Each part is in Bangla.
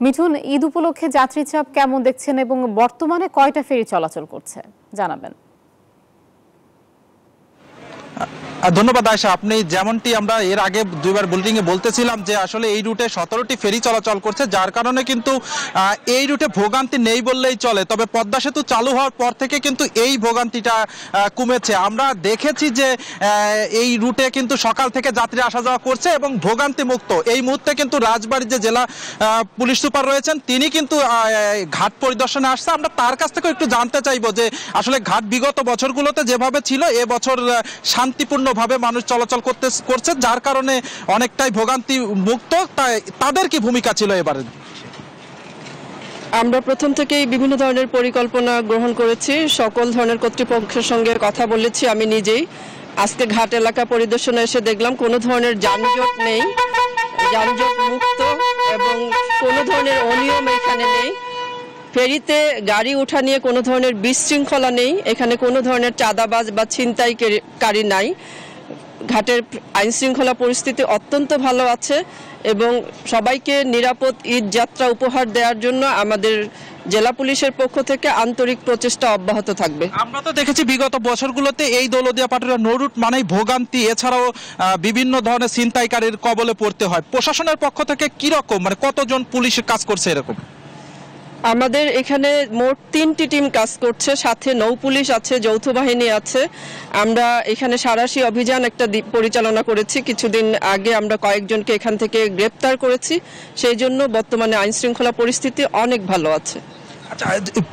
মিঠুন, ঈদ উপলক্ষে যাত্রী চাপ কেমন দেখছেন এবং বর্তমানে কয়টা ফেরি চলাচল করছে জানাবেন। ধন্যবাদ আয়েশা। আপনি যেমনটি আমরা এর আগে দুইবার বুলেটিনে বলতেছিলাম যে আসলে এই রুটে 17টি ফেরি চলাচল করছে, যার কারণে কিন্তু এই রুটে ভোগান্তি নেই বললেই চলে। তবে পদ্মা সেতু চালু হওয়ার পর থেকে কিন্তু এই ভোগান্তিটা কমেছে। আমরা দেখেছি যে এই রুটে কিন্তু সকাল থেকে যাত্রী আসা যাওয়া করছে এবং ভোগান্তি মুক্ত। এই মুহূর্তে কিন্তু রাজবাড়ীর যে জেলা পুলিশ সুপার রয়েছেন তিনি কিন্তু ঘাট পরিদর্শনে আসছে। আমরা তার কাছ থেকে একটু জানতে চাইবো যে আসলে ঘাট বিগত বছরগুলোতে যেভাবে ছিল এবছর শান্তিপূর্ণভাবে মানুষ চলাচল করছে, যার কারণে অনেকটাই ভোগান্তি মুক্ত। তাদের কি ভূমিকা ছিল এবারে? আমরা প্রথম থেকেই বিভিন্ন ধরনের পরিকল্পনা গ্রহণ করেছি, সকল ধরনের কর্তৃপক্ষের সঙ্গে কথা বলেছি। আমি নিজেই আজকে ঘাট এলাকা পরিদর্শনে এসে দেখলাম কোনো ধরনের যানজট নেই, যানজট মুক্ত এবং কোনো ধরনের অনিয়ম এখানে নেই। ফেরিতে গাড়ি ওঠা নিয়ে কোনো ধরনের বিশৃঙ্খলা নেই, এখানে কোনো ধরনের চাঁদাবাজ বা ছিনতাইকারী নাই। ঘাটের আইন শৃঙ্খলা পরিস্থিতি অত্যন্ত ভালো আছে এবং সবাইকে নিরাপদ ঈদ যাত্রা উপহার দেওয়ার জন্য আমাদের জেলা পুলিশের পক্ষ থেকে আন্তরিক প্রচেষ্টা অব্যাহত থাকবে। আমরা তো দেখেছি বিগত বছরগুলোতে এই দৌলতদিয়া পাটুরিয়া নৌরুট মানেই ভোগান্তি, এছাড়াও বিভিন্ন ধরনের ছিনতাইকারীর কবলে পড়তে হয়। প্রশাসনের পক্ষ থেকে কি রকম, মানে কতজন পুলিশ কাজ করছে এরকম? আমাদের এখানে মোট 3টি টিম কাজ করছে, সাথে নৌ পুলিশ আছে, যৌথ বাহিনী আছে। আমরা এখানে সাঁড়াশি অভিযান একটা পরিচালনা করেছি। কিছুদিন আগে আমরা কয়েকজনকে এখান থেকে গ্রেপ্তার করেছি। সেই জন্য বর্তমানে আইন শৃঙ্খলা পরিস্থিতি অনেক ভালো আছে। আচ্ছা,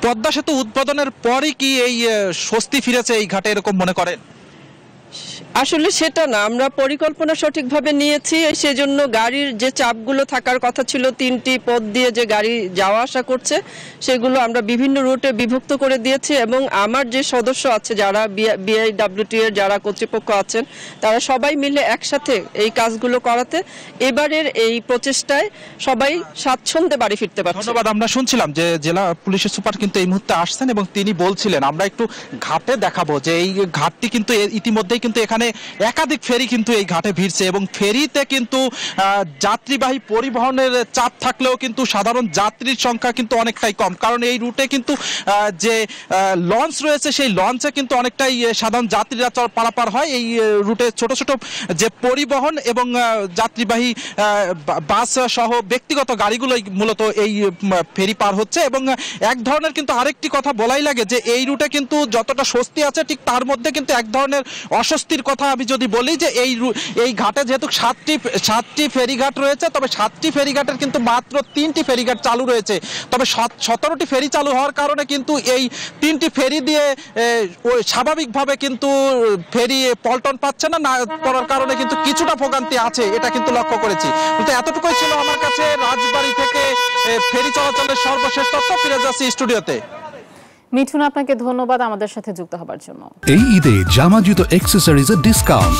পদ্মা সেতু উদ্বোধনের পরই কি এই স্বস্তি ফিরেছে এই ঘাটে এরকম মনে করেন? আসলে সেটা না, আমরা পরিকল্পনা সঠিকভাবে নিয়েছি, সেজন্য গাড়ির যে চাপগুলো থাকার কথা ছিল 3টি পথ দিয়ে যে গাড়ি যাওয়া আসা করছে সেগুলো আমরা বিভিন্ন রুটে বিভক্ত করে দিয়েছি এবং আমার যে সদস্য আছে যারা বিআইডব্লিউটি এর যারা কর্তৃপক্ষ আছেন তারা সবাই মিলে একসাথে এই কাজগুলো করাতে এবারের এই প্রচেষ্টায় সবাই স্বাচ্ছন্দ্যে বাড়ি ফিরতে পারছে। ধন্যবাদ। আমরা শুনছিলাম যে জেলা পুলিশের সুপার কিন্তু এই মুহূর্তে আসছেন এবং তিনি বলছিলেন আমরা একটু ঘাটে দেখাবো যে এই ঘাটটি কিন্তু ইতিমধ্যেই কিন্তু এখানে একাধিক ফেরি কিন্তু এই ঘাটে ভিড়ছে এবং ফেরিতে কিন্তু যাত্রীবাহী পরিবহনের চাপ থাকলেও কিন্তু সাধারণ যাত্রীর সংখ্যা কিন্তু অনেকটাই কম, কারণ এই রুটে কিন্তু যে লঞ্চ রয়েছে সেই লঞ্চে কিন্তু অনেকটাই সাধারণ যাত্রীরা পারাপার হয়। এই রুটে ছোট ছোট যে পরিবহন এবং যাত্রীবাহী বাস সহ ব্যক্তিগত গাড়িগুলোই মূলত এই ফেরি পার হচ্ছে। এবং এক ধরনের কিন্তু আরেকটি কথা বলাই লাগে যে এই রুটে কিন্তু যতটা স্বস্তি আছে ঠিক তার মধ্যে কিন্তু এক ধরনের অস্বস্তির কথা আমি যদি বলি যে এই ঘাটে যেহেতু 7টি ফেরিঘাট রয়েছে, তবে 7টি ফেরিঘাটের কিন্তু মাত্র 3টি ফেরিঘাট চালু রয়েছে। তবে 17টি ফেরি চালু হওয়ার কারণে কিন্তু এই 3টি ফেরি দিয়ে স্বাভাবিকভাবে কিন্তু ফেরি পল্টন পাচ্ছে না পড়ার কারণে কিন্তু কিছুটা ভোগান্তি আছে, এটা কিন্তু লক্ষ্য করেছি। কিন্তু এতটুকুই ছিল আমার কাছে রাজবাড়ী থেকে ফেরি চলাচলের সর্বশেষ তথ্য। ফিরে যাচ্ছি স্টুডিওতে। মিঠুন, আপনাকে ধন্যবাদ আমাদের সাথে যুক্ত হবার জন্য। এই ঈদে জামা জুতো অ্যাক্সেসরিজের ডিসকাউন্ট।